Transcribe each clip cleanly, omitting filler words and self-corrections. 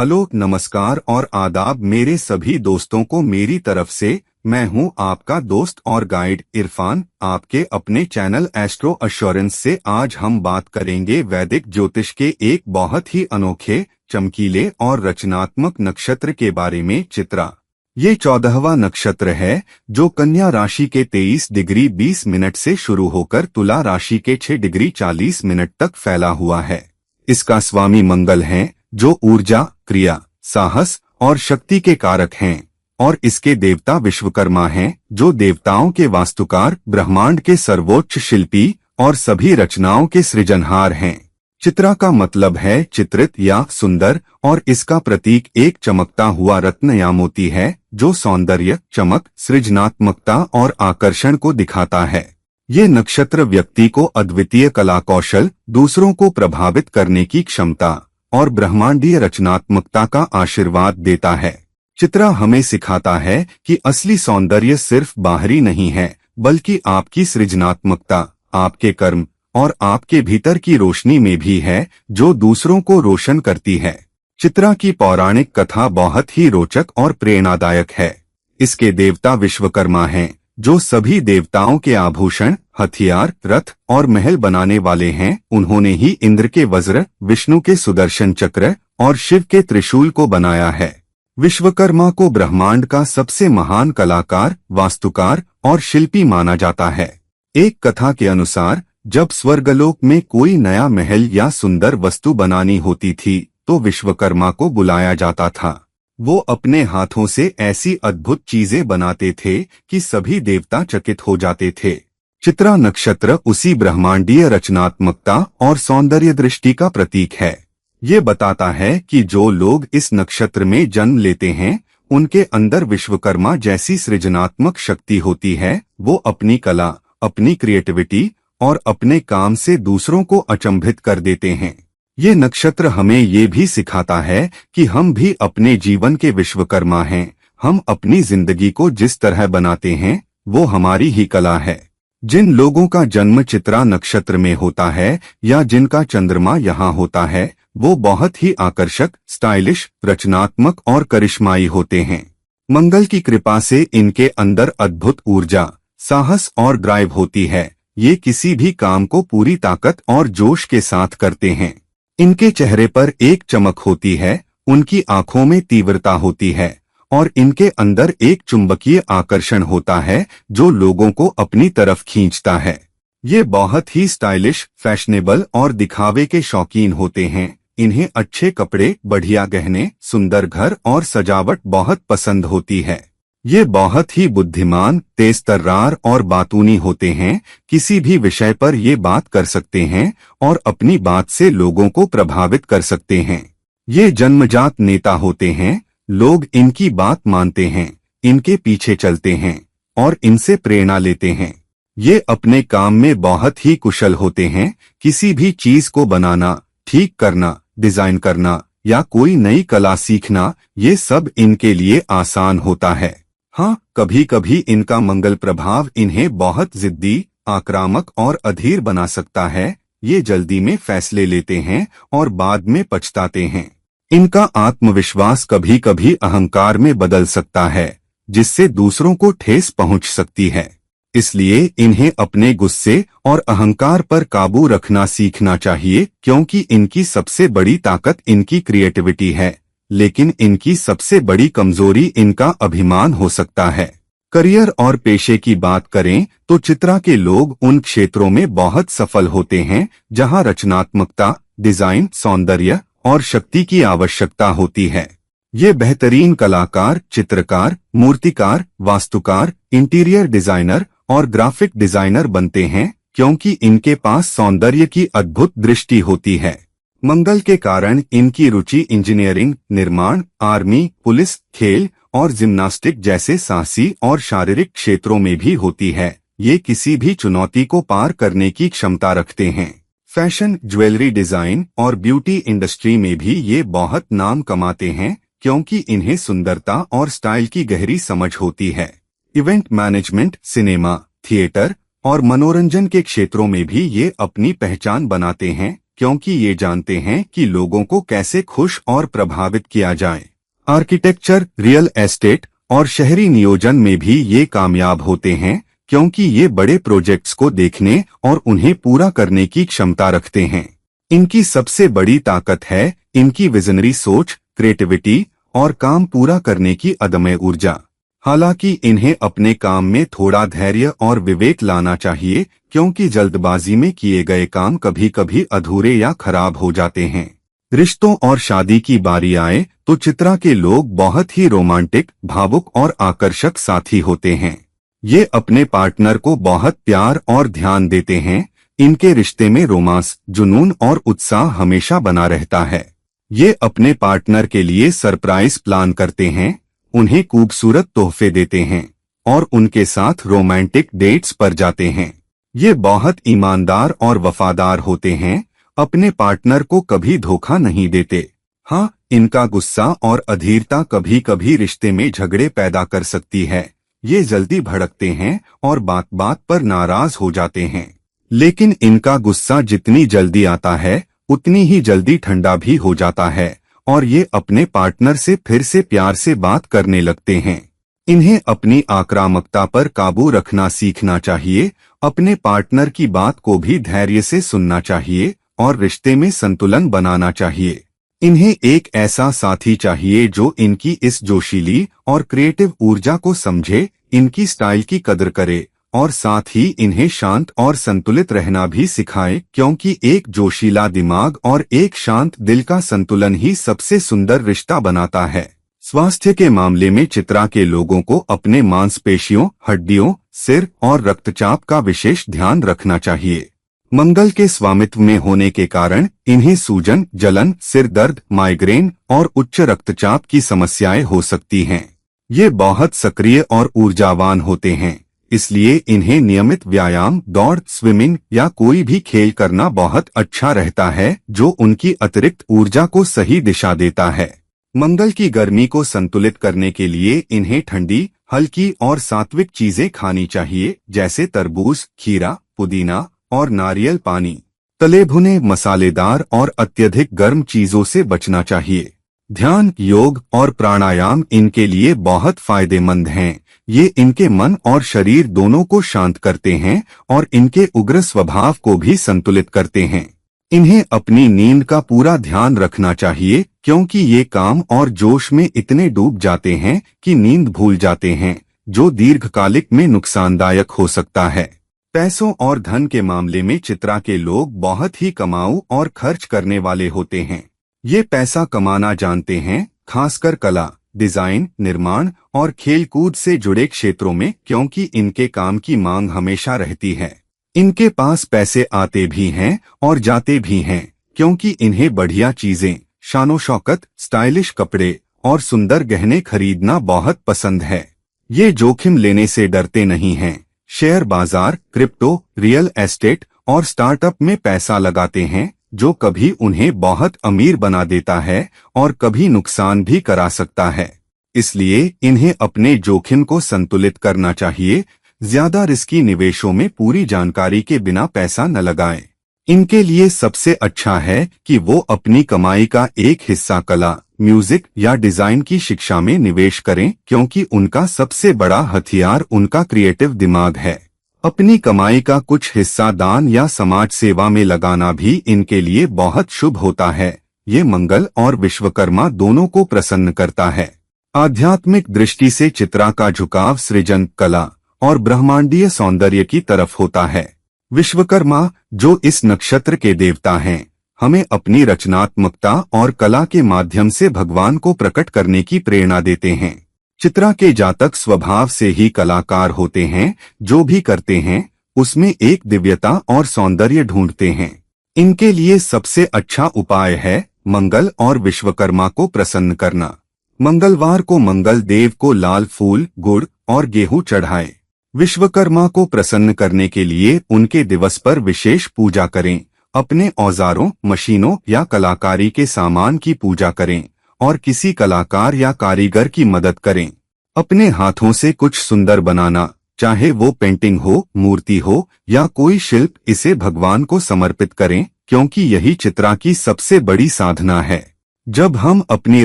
Hello, नमस्कार और आदाब मेरे सभी दोस्तों को मेरी तरफ से। मैं हूं आपका दोस्त और गाइड इरफान, आपके अपने चैनल एस्ट्रो एश्योरेंस से। आज हम बात करेंगे वैदिक ज्योतिष के एक बहुत ही अनोखे, चमकीले और रचनात्मक नक्षत्र के बारे में। चित्रा ये 14वां नक्षत्र है जो कन्या राशि के 23 डिग्री 20 मिनट से शुरू होकर तुला राशि के 6 डिग्री 40 मिनट तक फैला हुआ है। इसका स्वामी मंगल है जो ऊर्जा, क्रिया, साहस और शक्ति के कारक हैं, और इसके देवता विश्वकर्मा हैं जो देवताओं के वास्तुकार, ब्रह्मांड के सर्वोच्च शिल्पी और सभी रचनाओं के सृजनहार हैं। चित्रा का मतलब है चित्रित या सुंदर, और इसका प्रतीक एक चमकता हुआ रत्न या मोती है जो सौंदर्य, चमक, सृजनात्मकता और आकर्षण को दिखाता है। ये नक्षत्र व्यक्ति को अद्वितीय कला कौशल, दूसरों को प्रभावित करने की क्षमता और ब्रह्मांडीय रचनात्मकता का आशीर्वाद देता है। चित्रा हमें सिखाता है कि असली सौंदर्य सिर्फ बाहरी नहीं है, बल्कि आपकी सृजनात्मकता, आपके कर्म और आपके भीतर की रोशनी में भी है, जो दूसरों को रोशन करती है। चित्रा की पौराणिक कथा बहुत ही रोचक और प्रेरणादायक है। इसके देवता विश्वकर्मा हैं, जो सभी देवताओं के आभूषण, हथियार, रथ और महल बनाने वाले हैं। उन्होंने ही इंद्र के वज्र, विष्णु के सुदर्शन चक्र और शिव के त्रिशूल को बनाया है। विश्वकर्मा को ब्रह्मांड का सबसे महान कलाकार, वास्तुकार और शिल्पी माना जाता है। एक कथा के अनुसार जब स्वर्गलोक में कोई नया महल या सुंदर वस्तु बनानी होती थी तो विश्वकर्मा को बुलाया जाता था। वो अपने हाथों से ऐसी अद्भुत चीजें बनाते थे कि सभी देवता चकित हो जाते थे। चित्रा नक्षत्र उसी ब्रह्मांडीय रचनात्मकता और सौंदर्य दृष्टि का प्रतीक है। ये बताता है कि जो लोग इस नक्षत्र में जन्म लेते हैं, उनके अंदर विश्वकर्मा जैसी सृजनात्मक शक्ति होती है। वो अपनी कला, अपनी क्रिएटिविटी और अपने काम से दूसरों को अचंभित कर देते हैं। ये नक्षत्र हमें ये भी सिखाता है कि हम भी अपने जीवन के विश्वकर्मा हैं। हम अपनी जिंदगी को जिस तरह बनाते हैं, वो हमारी ही कला है। जिन लोगों का जन्म चित्रा नक्षत्र में होता है या जिनका चंद्रमा यहाँ होता है, वो बहुत ही आकर्षक, स्टाइलिश, रचनात्मक और करिश्माई होते हैं। मंगल की कृपा से इनके अंदर अद्भुत ऊर्जा, साहस और ड्राइव होती है। ये किसी भी काम को पूरी ताकत और जोश के साथ करते हैं। इनके चेहरे पर एक चमक होती है, उनकी आंखों में तीव्रता होती है और इनके अंदर एक चुंबकीय आकर्षण होता है जो लोगों को अपनी तरफ खींचता है। ये बहुत ही स्टाइलिश, फैशनेबल और दिखावे के शौकीन होते हैं। इन्हें अच्छे कपड़े, बढ़िया गहने, सुंदर घर और सजावट बहुत पसंद होती है। ये बहुत ही बुद्धिमान, तेज-तर्रार और बातूनी होते हैं। किसी भी विषय पर ये बात कर सकते हैं और अपनी बात से लोगों को प्रभावित कर सकते हैं। ये जन्मजात नेता होते हैं। लोग इनकी बात मानते हैं, इनके पीछे चलते हैं और इनसे प्रेरणा लेते हैं। ये अपने काम में बहुत ही कुशल होते हैं। किसी भी चीज को बनाना, ठीक करना, डिजाइन करना या कोई नई कला सीखना, ये सब इनके लिए आसान होता है। हाँ, कभी कभी इनका मंगल प्रभाव इन्हें बहुत जिद्दी, आक्रामक और अधीर बना सकता है। ये जल्दी में फैसले लेते हैं और बाद में पछताते हैं। इनका आत्मविश्वास कभी कभी अहंकार में बदल सकता है, जिससे दूसरों को ठेस पहुंच सकती है। इसलिए इन्हें अपने गुस्से और अहंकार पर काबू रखना सीखना चाहिए, क्योंकि इनकी सबसे बड़ी ताकत इनकी क्रिएटिविटी है, लेकिन इनकी सबसे बड़ी कमजोरी इनका अभिमान हो सकता है। करियर और पेशे की बात करें तो चित्रा के लोग उन क्षेत्रों में बहुत सफल होते हैं जहां रचनात्मकता, डिजाइन, सौंदर्य और शक्ति की आवश्यकता होती है। ये बेहतरीन कलाकार, चित्रकार, मूर्तिकार, वास्तुकार, इंटीरियर डिजाइनर और ग्राफिक डिजाइनर बनते हैं, क्योंकि इनके पास सौंदर्य की अद्भुत दृष्टि होती है। मंगल के कारण इनकी रुचि इंजीनियरिंग, निर्माण, आर्मी, पुलिस, खेल और जिम्नास्टिक जैसे साहसी और शारीरिक क्षेत्रों में भी होती है। ये किसी भी चुनौती को पार करने की क्षमता रखते हैं। फैशन, ज्वेलरी डिजाइन और ब्यूटी इंडस्ट्री में भी ये बहुत नाम कमाते हैं, क्योंकि इन्हें सुंदरता और स्टाइल की गहरी समझ होती है। इवेंट मैनेजमेंट, सिनेमा, थिएटर और मनोरंजन के क्षेत्रों में भी ये अपनी पहचान बनाते हैं, क्योंकि ये जानते हैं कि लोगों को कैसे खुश और प्रभावित किया जाए। आर्किटेक्चर, रियल एस्टेट और शहरी नियोजन में भी ये कामयाब होते हैं, क्योंकि ये बड़े प्रोजेक्ट्स को देखने और उन्हें पूरा करने की क्षमता रखते हैं। इनकी सबसे बड़ी ताकत है इनकी विजनरी सोच, क्रिएटिविटी और काम पूरा करने की अदम्य ऊर्जा। हालांकि इन्हें अपने काम में थोड़ा धैर्य और विवेक लाना चाहिए, क्योंकि जल्दबाजी में किए गए काम कभी कभी अधूरे या खराब हो जाते हैं। रिश्तों और शादी की बारी आए तो चित्रा के लोग बहुत ही रोमांटिक, भावुक और आकर्षक साथी होते हैं। ये अपने पार्टनर को बहुत प्यार और ध्यान देते हैं। इनके रिश्ते में रोमांस, जुनून और उत्साह हमेशा बना रहता है। ये अपने पार्टनर के लिए सरप्राइज प्लान करते हैं, उन्हें खूबसूरत तोहफे देते हैं और उनके साथ रोमांटिक डेट्स पर जाते हैं। ये बहुत ईमानदार और वफादार होते हैं, अपने पार्टनर को कभी धोखा नहीं देते। हाँ, इनका गुस्सा और अधीरता कभी कभी रिश्ते में झगड़े पैदा कर सकती है। ये जल्दी भड़कते हैं और बात बात पर नाराज हो जाते हैं। लेकिन इनका गुस्सा जितनी जल्दी आता है उतनी ही जल्दी ठंडा भी हो जाता है और ये अपने पार्टनर से फिर से प्यार से बात करने लगते हैं। इन्हें अपनी आक्रामकता पर काबू रखना सीखना चाहिए, अपने पार्टनर की बात को भी धैर्य से सुनना चाहिए और रिश्ते में संतुलन बनाना चाहिए। इन्हें एक ऐसा साथी चाहिए जो इनकी इस जोशीली और क्रिएटिव ऊर्जा को समझे, इनकी स्टाइल की कदर करे और साथ ही इन्हें शांत और संतुलित रहना भी सिखाए, क्योंकि एक जोशीला दिमाग और एक शांत दिल का संतुलन ही सबसे सुंदर रिश्ता बनाता है। स्वास्थ्य के मामले में चित्रा के लोगों को अपने मांसपेशियों, हड्डियों, सिर और रक्तचाप का विशेष ध्यान रखना चाहिए। मंगल के स्वामित्व में होने के कारण इन्हें सूजन, जलन, सिर दर्द, माइग्रेन और उच्च रक्तचाप की समस्याएं हो सकती हैं। ये बहुत सक्रिय और ऊर्जावान होते हैं, इसलिए इन्हें नियमित व्यायाम, दौड़, स्विमिंग या कोई भी खेल करना बहुत अच्छा रहता है, जो उनकी अतिरिक्त ऊर्जा को सही दिशा देता है। मंगल की गर्मी को संतुलित करने के लिए इन्हें ठंडी, हल्की और सात्विक चीजें खानी चाहिए, जैसे तरबूज, खीरा, पुदीना और नारियल पानी। तले भुने, मसालेदार और अत्यधिक गर्म चीजों से बचना चाहिए। ध्यान, योग और प्राणायाम इनके लिए बहुत फायदेमंद हैं। ये इनके मन और शरीर दोनों को शांत करते हैं और इनके उग्र स्वभाव को भी संतुलित करते हैं। इन्हें अपनी नींद का पूरा ध्यान रखना चाहिए, क्योंकि ये काम और जोश में इतने डूब जाते हैं कि नींद भूल जाते हैं, जो दीर्घकालिक में नुकसानदायक हो सकता है। पैसों और धन के मामले में चित्रा के लोग बहुत ही कमाऊ और खर्च करने वाले होते हैं। ये पैसा कमाना जानते हैं, खासकर कला, डिजाइन, निर्माण और खेलकूद से जुड़े क्षेत्रों में, क्योंकि इनके काम की मांग हमेशा रहती है। इनके पास पैसे आते भी हैं और जाते भी हैं, क्योंकि इन्हें बढ़िया चीजें, शानो शौकत, स्टाइलिश कपड़े और सुंदर गहने खरीदना बहुत पसंद है। ये जोखिम लेने से डरते नहीं हैं। शेयर बाजार, क्रिप्टो, रियल एस्टेट और स्टार्टअप में पैसा लगाते हैं, जो कभी उन्हें बहुत अमीर बना देता है और कभी नुकसान भी करा सकता है। इसलिए इन्हें अपने जोखिम को संतुलित करना चाहिए। ज्यादा रिस्की निवेशों में पूरी जानकारी के बिना पैसा न लगाएं। इनके लिए सबसे अच्छा है कि वो अपनी कमाई का एक हिस्सा कला, म्यूजिक या डिजाइन की शिक्षा में निवेश करें, क्योंकि उनका सबसे बड़ा हथियार उनका क्रिएटिव दिमाग है। अपनी कमाई का कुछ हिस्सा दान या समाज सेवा में लगाना भी इनके लिए बहुत शुभ होता है। ये मंगल और विश्वकर्मा दोनों को प्रसन्न करता है। आध्यात्मिक दृष्टि से चित्रा का झुकाव सृजन, कला और ब्रह्मांडीय सौंदर्य की तरफ होता है। विश्वकर्मा, जो इस नक्षत्र के देवता हैं, हमें अपनी रचनात्मकता और कला के माध्यम से भगवान को प्रकट करने की प्रेरणा देते हैं। चित्रा के जातक स्वभाव से ही कलाकार होते हैं, जो भी करते हैं उसमें एक दिव्यता और सौंदर्य ढूंढते हैं। इनके लिए सबसे अच्छा उपाय है मंगल और विश्वकर्मा को प्रसन्न करना। मंगलवार को मंगल देव को लाल फूल, गुड़ और गेहूं चढ़ाएं। विश्वकर्मा को प्रसन्न करने के लिए उनके दिवस पर विशेष पूजा करें। अपने औजारों, मशीनों या कलाकारी के सामान की पूजा करें और किसी कलाकार या कारीगर की मदद करें। अपने हाथों से कुछ सुंदर बनाना, चाहे वो पेंटिंग हो, मूर्ति हो या कोई शिल्प, इसे भगवान को समर्पित करें, क्योंकि यही चित्रा की सबसे बड़ी साधना है। जब हम अपनी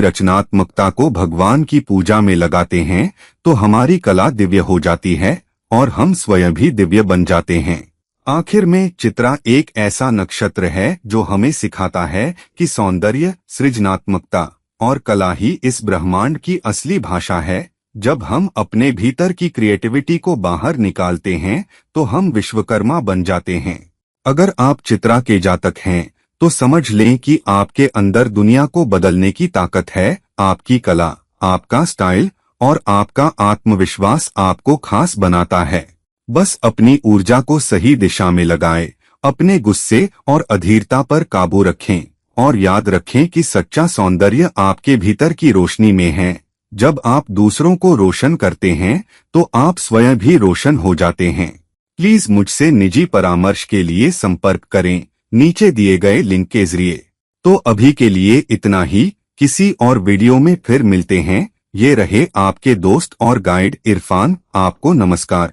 रचनात्मकता को भगवान की पूजा में लगाते हैं तो हमारी कला दिव्य हो जाती है और हम स्वयं भी दिव्य बन जाते हैं। आखिर में चित्रा एक ऐसा नक्षत्र है जो हमें सिखाता है कि सौंदर्य, सृजनात्मकता और कला ही इस ब्रह्मांड की असली भाषा है। जब हम अपने भीतर की क्रिएटिविटी को बाहर निकालते हैं तो हम विश्वकर्मा बन जाते हैं। अगर आप चित्रा के जातक हैं तो समझ लें कि आपके अंदर दुनिया को बदलने की ताकत है। आपकी कला, आपका स्टाइल और आपका आत्मविश्वास आपको खास बनाता है। बस अपनी ऊर्जा को सही दिशा में लगाएं, अपने गुस्से और अधीरता पर काबू रखें और याद रखें कि सच्चा सौंदर्य आपके भीतर की रोशनी में है। जब आप दूसरों को रोशन करते हैं तो आप स्वयं भी रोशन हो जाते हैं। प्लीज मुझसे निजी परामर्श के लिए संपर्क करें नीचे दिए गए लिंक के जरिए। तो अभी के लिए इतना ही, किसी और वीडियो में फिर मिलते हैं। ये रहे आपके दोस्त और गाइड इरफान। आपको नमस्कार।